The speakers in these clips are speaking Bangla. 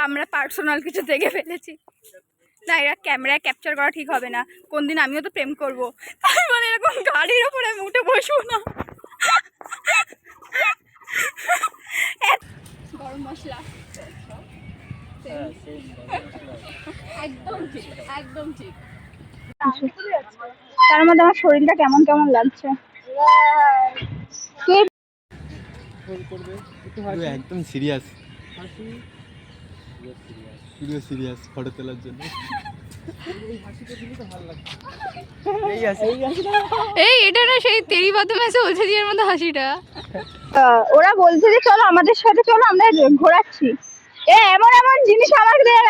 আমরা পার্সোনাল কিছু দেখে ফেলেছি। না, এরা ক্যামেরায় ক্যাপচার করা ঠিক হবে না। কোন দিন আমিও তো প্রেম করবো, তাই বলে এরকম গাড়ির ওপরে আমি উঠে বসবো না। গরম মশলা একদম ঠিক, একদম ঠিক। তার মধ্যে আমার শরীরটা কেমন কেমন লাগছে। একদম সিরিয়াস সিরিয়াস ফটো তোলার জন্য। এই এটা না সেই তেরি বদমাশে ওঝা দিয়ার মতো হাসিটা। ওরা বলছে যে চলো আমাদের সাথে, চলো আমরা ঘোরাচ্ছি। এমন এমন জিনিস আমাদের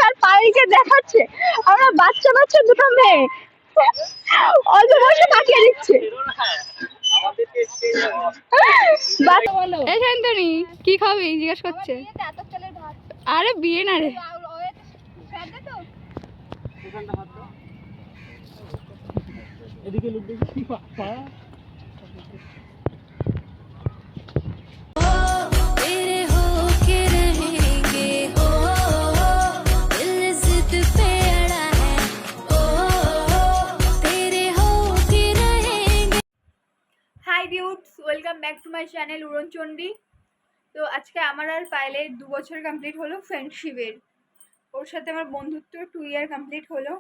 আর পায়েলকে দেখাচ্ছে। আমরা বাচ্চা বাচ্চা দুটো মেয়ে অল্প বয়সে পাঠিয়ে দিচ্ছে। শান্তনি কি খাবি জিজ্ঞেস করছে। আরে বিয়ে না রে, এদিকে লোক দেখি পা welcome back to my channel Uronchondi. তো আজকে আমার আর পায়েলের 2 বছর কমপ্লিট হলো ফ্রেন্ডশিপের। ওর সাথে আমার বন্ধুত্ব 2 ইয়ার কমপ্লিট হলো।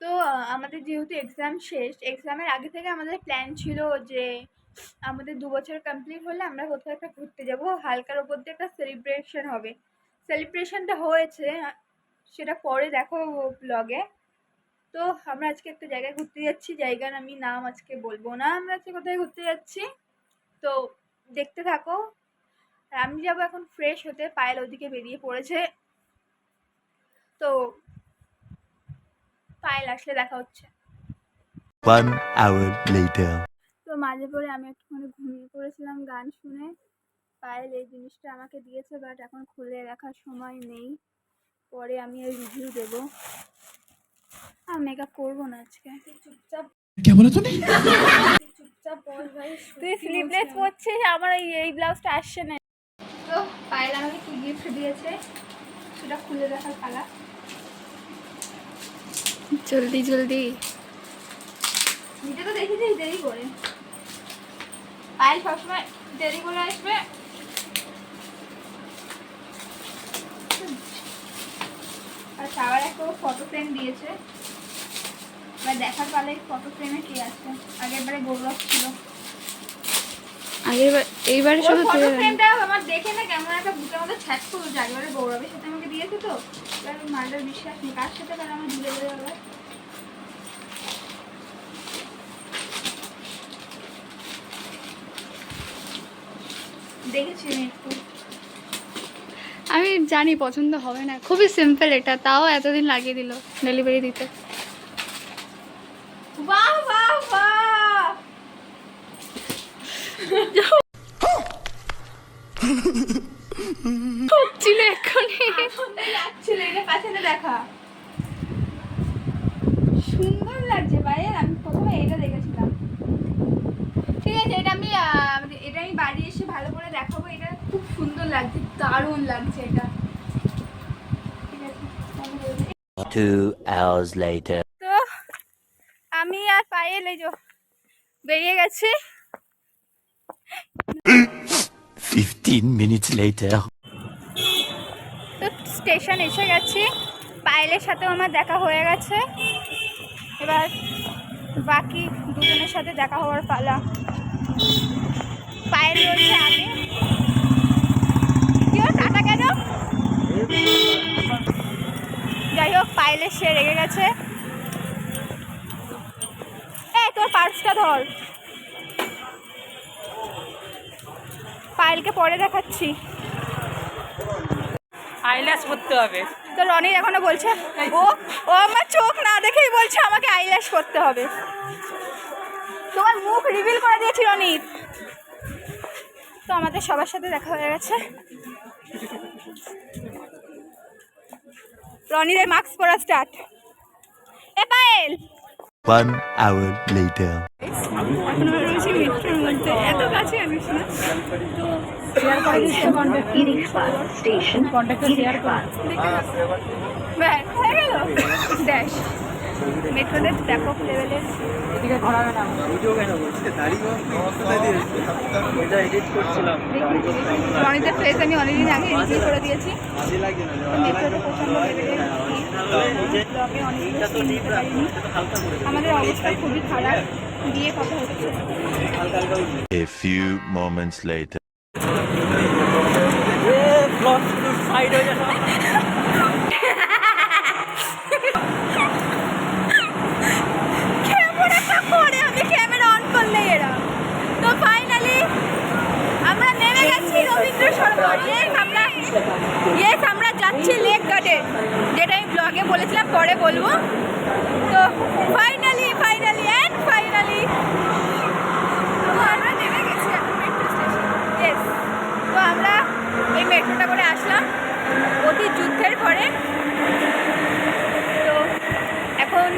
তো আমাদের যেহেতু এক্সাম শেষ, এক্সামের আগে থেকে আমাদের প্ল্যান ছিল যে আমাদের 2 বছর কমপ্লিট হলে আমরা কোথাও একটা ঘুরতে যাব, হালকার ওপর দিয়ে একটা সেলিব্রেশন হবে। সেলিব্রেশনটা হয়েছে, সেটা পরে দেখো ব্লগে। তো আমরা আজকে একটা জায়গায় ঘুরতে যাচ্ছি, জায়গার আমি নাম আজকে বলবো না আমরা আজকে কোথায় ঘুরতে যাচ্ছি। তো দেখতে থাকো। আর আমি যাবো এখন ফ্রেশ হতে, পায়েল ওদিকে বেরিয়ে পড়েছে। তো পায়েল আসলে দেখা হচ্ছে। 1 hour later. তো মাঝে পরে আমি একটুখানি ঘুমিয়ে পড়েছিলাম গান শুনে। পায়েল এই জিনিসটা আমাকে দিয়েছে, বাট এখন খুলে রাখার সময় নেই, পরে আমি এর রিভিউ দেবো। আর মেকআপ করবো না আজকে, চুপচাপ। क्या बोला तूने? চুপচাপ বল ভাই, তুই স্লিপলেস পরছিস, আমার এই ব্লাউজটা আসছে না। তো পায়েল আমাকে কি গিফট দিয়েছে সেটা খুলে দেখার পালা। জলদি জলদি, নিজে তো দেখেছিস দেরি করে। পায়েল সবসময় দেরি করে আসবে। আর সবার একটা ফটো ফ্রেম দিয়েছে, এবার দেখার পালে ফটো ফ্রেমে কে আছে। আগের বারে গৌরব ছিল, এইবারে শুধু ফটো ফ্রেমটা আমার দেখে না কেমন একটা বুকের মধ্যে ছ্যাট করলো। আগেবারে গৌরবের সাথে আমাকে দিয়েছে, তো এবার মালটার বিশ্বাস নেই কার সাথে কার আমার ভুলে ভুলে যাবে। দেখেছি একটু, আমি জানি পছন্দ হবে না, খুবই সিম্পল এটা, তাও এতদিন লাগিয়ে দিল ডেলিভারি দিতে। বাহ বাহ বাহ, ছিল এক্ষুনি লাগছিল, এটা কাছে দেখা সুন্দর লাগছে ভাই। আমি প্রথমে এটা দেখেছিলাম, ঠিক আছে। এটা আমি বাড়ি এসে ভালো করে দেখাবো। এটা খুব সুন্দর লাগছে, দারুণ লাগছে এটা, ঠিক আছে। 2 hours later. তো আমি আর পায়েল এই যে বেরিয়ে গেছি। 15 minutes later. তো স্টেশন এসে গেছি, পায়েলের সাথেও আমার দেখা হয়ে গেছে। এবার বাকি দুজনের সাথে দেখা হওয়ার পালা। পায়েল রয়েছে আগে। কি টাটা কেন? যাই হোক, পায়েলের সে রেগে গেছে। তোর পার্সটা ধর, পায়েলকে পরে দেখাচ্ছি। আইল্যাশ করতে হবে। তো রনি এখনো বলছে, ও ও আমার চোখ না দেখেই বলছে আমাকে আইল্যাশ করতে হবে। তোমার মুখ রিভিল করে দিয়েছি রনির। তো আমাদের সবার সাথে দেখা হয়ে গেছে। রনিদের মাস্ক পরা স্টার্ট। Payel 1 hour later. এখন আমরা রয়েছি মেট্রোর মধ্যে, এত কাছে আনিস না। তো স্টেশন ব্যাস হয়ে গেল ড্যাশ। মেট্রোতে ব্যাপক লেভেলের রনিদের ফেস আমি অনেকদিন আগে রিভিউ করে দিয়েছি। মেট্রোতে প্রচণ্ড লেভেলের ব্লগে অনেকগুলো সিন নিতে পারিনি। আমাদের অবস্থা খুবই খারাপ, দিয়ে কথা হচ্ছে। A few moments later. আমি ক্যামেরা অন করলে এরা তো ফাইনালি আমরা নেমে গেছি রবীন্দ্র সরোবর। আমরা যাচ্ছি লেক গার্ডে, যেটা আমি ব্লগে বলেছিলাম, পরে বলবো। তো ফাইনালি আমরা নেমে গেছি এখন মেট্রো স্টেশন। ইয়েস, তো আমরা এই মেট্রোটা করে আসলাম অতি যুদ্ধের পরে। তো এখন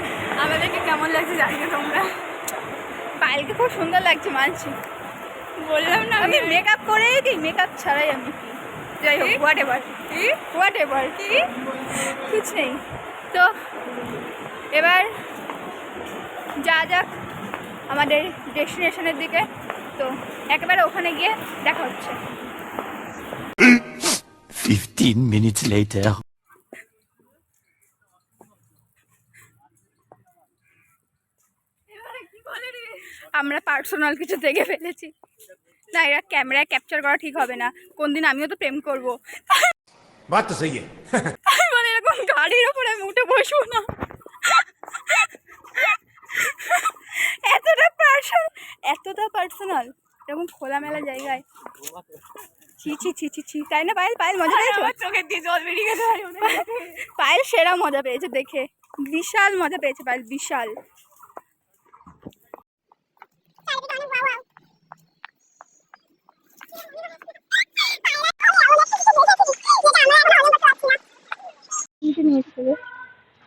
আমাদেরকে কেমন লাগছে জানি না তোমরা। পায়েলকে খুব সুন্দর লাগছে, মানছি, বললাম না আমি মেকআপ করেই দিই, মেকআপ ছাড়াই আমি যাই হোক হোয়াট এভার কিছু নেই। তো এবার যা যাক আমাদের ডেস্টিনেশনের দিকে। তো একেবারে ওখানে গিয়ে দেখা হচ্ছে। 15 minutes later. আমরা পার্সোনাল কিছু দেখে ফেলেছি না, এরা ক্যামেরায় ক্যাপচার করা ঠিক হবে না। কোন দিন আমিও তো প্রেম করবো, মানে এরকম গাড়ির ওপরে আমি উঠে বসবো না। এতটা পার্সোনাল এরকম খোলামেলা জায়গায় ছি, তাই না? পায়েল মজা পেয়েছো? চোখের দিয়ে জল বেরিয়ে গেছে। পায়েল সেরা মজা পেয়েছে দেখে, বিশাল মজা পেয়েছে পায়েল, বিশাল।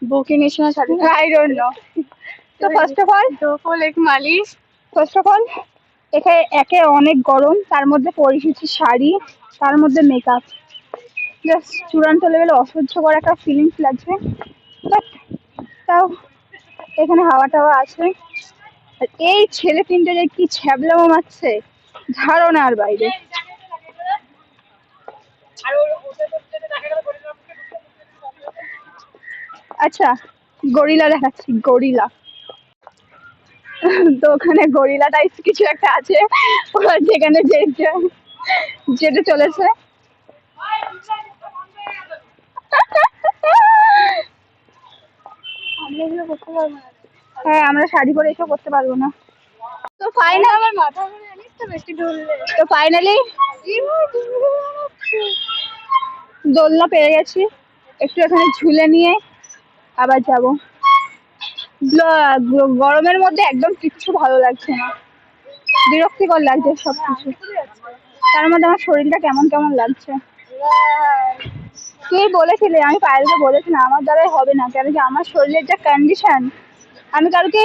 Booking national certificate. I don't know. So first of all, একে অনেক গরম, তার মধ্যে পরেছি শাড়ি, তার মধ্যে মেকআপ, জাস্ট চূড়ান্ত লেভেলে অসহ্যকর একটা ফিলিংস লাগছে। বাট তাও এখানে হাওয়া টাওয়া আছে। আর এই ছেলে তিনটে যে কি ছ্যাবলামো মারছে ধারণার বাইরে। আচ্ছা, গরিলা দেখাচ্ছি, গরিলা। তো ওখানে গরিলা টাইপ কিছু একটা আছে, ওরা যেখানে যেতে চলেছে। হ্যাঁ, আমরা শাড়ি পরে এসব করতে পারবো না। তো ফাইনালি দোলনা পেয়ে গেছি, একটু এখানে ঝুলে নিয়ে আবার যাবো। গরমের মধ্যে একদম কিচ্ছু ভালো লাগছে না, বিরক্তিকর লাগছে সবকিছু। তার মধ্যে আমার শরীরটা কেমন কেমন লাগছে। তুই বলেছিলি, আমি পায়েলকে বলেছিলাম আমার দ্বারাই হবে না, কেন কি আমার শরীরের যা কন্ডিশন, আমি কালকে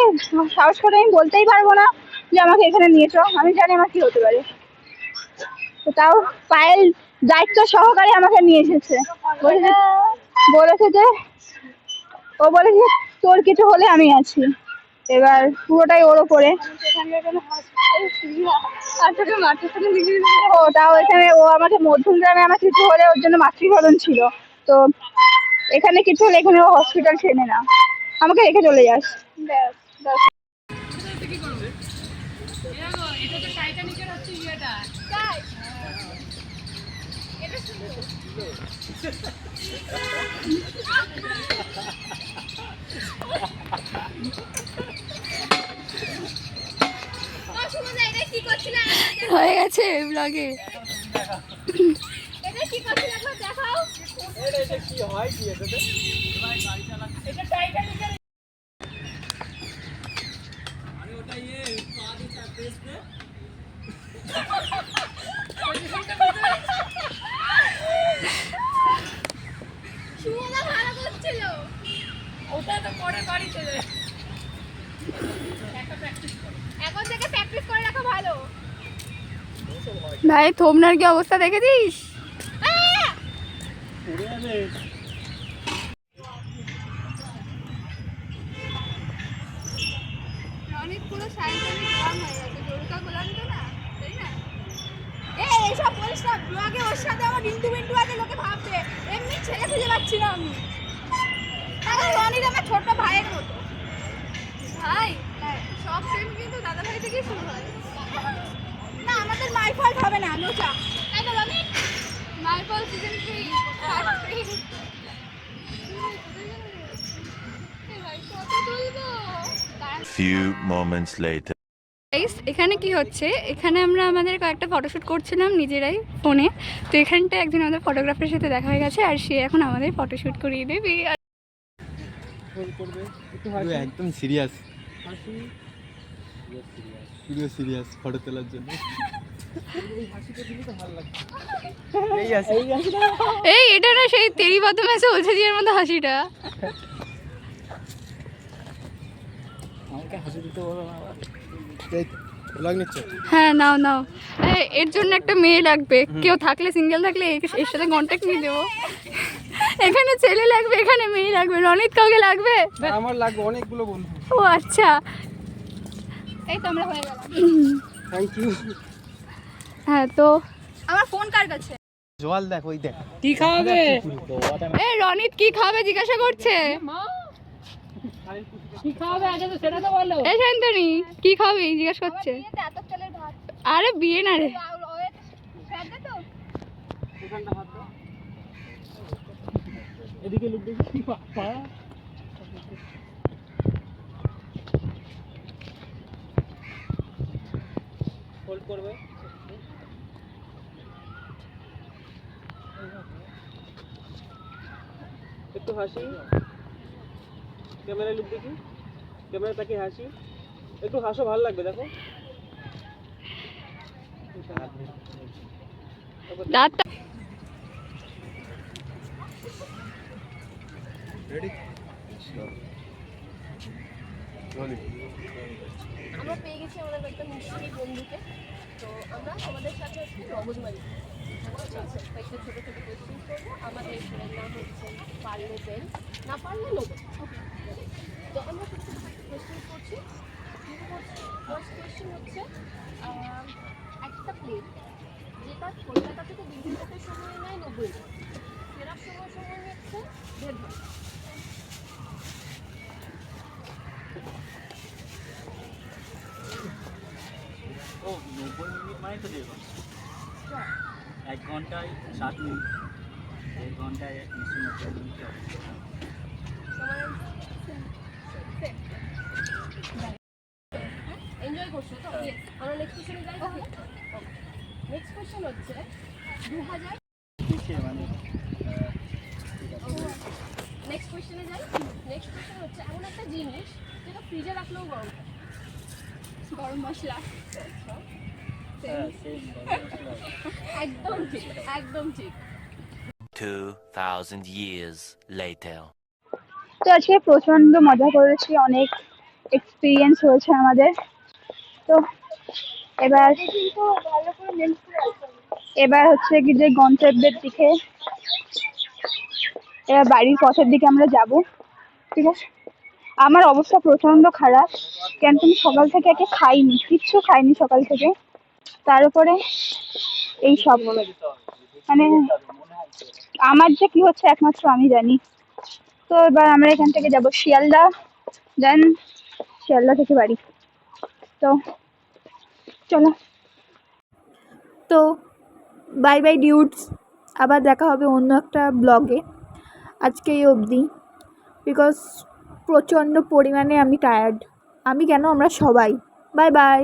সাহস করে আমি বলতেই পারবো না যে আমাকে এখানে নিয়ে চল। আমি জানি আমার কি হতে পারে। তো তাও পায়েল দায়িত্ব সহকারে আমাকে নিয়ে এসেছে, বলেছে যে তোর কিছু হলে আমি আছি। এবার পুরোটাই ওর ওপরে। তাও এখানে ও আমাকে মধ্যমগ্রামে আমার কিছু হলে ওর জন্য মাতৃভবন ছিল, তো এখানে কিছু হলে এখানে ও হসপিটাল চেনে না, আমাকে রেখে চলে যাস। হয়ে গেছে ব্লগে। ওটা তো পরে বাড়ি চলে এখন থেকে প্র্যাকটিস করে রাখা ভালো। ভাই থমনার কি অবস্থা দেখেছিস? অনেক পুরো সাইকেলে গোলাম হয়ে গেছে, জোরকা গোলাম তো না, তাই না? এইসব বলিস না, ব্লগে ওর সাথে আমার বিন্দু বিন্দু আগে লোকে ভাববে, এমনি ছেলে খুঁজে পাচ্ছি না আমি। তাহলে রনির আমার ছোট ভাইয়ের মতো। ভাই সব প্রেম কিন্তু দাদা ভাই থেকেই শুরু হয়। না আমাদের মাই ফল্ট হবে না, নোচা তাই তো Rony? My fault season 3 part 3। ভাই কত তুলবো? Few moments later. এখানে কি হচ্ছে, এখানে আমরা আমাদের কয়েকটা ফটোশ্যুট করছিলাম নিজেরাই ফোনে। তো এখানটা একজন আমাদের ফটোগ্রাফারের সাথে দেখা হয়ে গেছে, আর সে এখন আমাদের ফটোশ্যুট করিয়ে দেবে। একদম সিরিয়াস, পুরো সিরিয়াস ফটো তোলার জন্য। এই এটা না সেই তেরি বদমাশে ওঝা জির মতো হাসিটা। আমাকে হাসি দিতে বলো না আবার। ব্লগ নিচ্ছ? হ্যাঁ নাও নাও। এর জন্য একটা মেয়ে লাগবে, কেউ থাকলে সিঙ্গেল থাকলে এর সাথে কন্ট্যাক্ট নিয়ে দেবো। এখানে ছেলে লাগবে, এখানে মেয়ে লাগবে। রনিত কাউকে লাগবে? আমার লাগবে অনেকগুলো বন্ধু। ও আচ্ছা, এই তো আমরা হয়ে গেলাম। Thank you. হ্যাঁ তো আমার ফোন কার কাছে? জল দেখ, ওই দেখ কি খাওয়াবে? এই রনিত কি খাবে জিজ্ঞাসা করছে। কি খাওয়াবে আগে তো সেটা তো বলো। এই শান্তনি কি খাবে জিজ্ঞাসা করছে। আরে বিয়ে না রে। এদিকে লোক দেখি পা হোল্ড করবে। একটু হাসি, ক্যামেরা লুক দেখি, ক্যামেরা তাকে হাসি, একটু হাসো, ভালো লাগবে দেখো। দাঁতটা আমরা পেয়ে গেছি আমাদের একটা মিষ্টি বন্ধুকে। তো আমরা আমাদের সাথে হচ্ছে নবজমারি কয়েকটা ছোটো ছোটো কোয়েশ্চেন করবো। আমাদের ফ্রেন্ড নাম হচ্ছে পারলে বেন, না পারলে নেবো। তো আমরা ছোটো ছোটো কোয়েশ্চেন করছি। ফার্স্ট কোয়েশ্চেন হচ্ছে একটা প্লেন যেটা কলকাতা থেকে দিল্লি যেতে সময় নেয় 90 মিনিট, ফেরার সময় নিচ্ছে 1.5 ঘন্টা। ও 90 মিনিট মানে তো 1.5 ঘন্টা। 1 ঘন্টায় 7 মিনিট, 1 ঘন্টায় নিশ্চয়ই 90 মিনিট হবে। এনজয় করছো তো? আমরা নেক্সট কোশ্চেনে যাই। নেক্সট কোশ্চেন হচ্ছে 2000। মানে নেক্সট কোশ্চেনে যাই। নেক্সট কোশ্চেন হচ্ছে এমন একটা জিনিস যেটা ফ্রিজে রাখলেও গরম থাকে। গরম মশলা। একদম ঠিক, একদম ঠিক। 2000 years later. তো আজকে প্রচন্ড মজা করেছি, অনেক এক্সপিরিয়েন্স হয়েছে আমাদের। তো এবার হচ্ছে কি যে গন্তব্যের দিকে, এবার বাড়ির পথের দিকে আমরা যাব। ঠিক আছে, আমার অবস্থা প্রচন্ড খারাপ, কেন তুমি সকাল থেকে একে খাইনি, কিচ্ছু খাইনি সকাল থেকে। তার উপরে এই সব মানে আমার যে কি হচ্ছে একমাত্র আমি জানি। তো এবার আমরা এখান থেকে যাব শিয়ালদা, দেন শিয়ালদা থেকে বাড়ি। তো চলো। তো বাই বাই ডিউডস, আবার দেখা হবে অন্য একটা ব্লগে। আজকে এই অবধি, বিকজ প্রচণ্ড পরিমাণে আমি টায়ার্ড। আমি কেন, আমরা সবাই। Bye bye.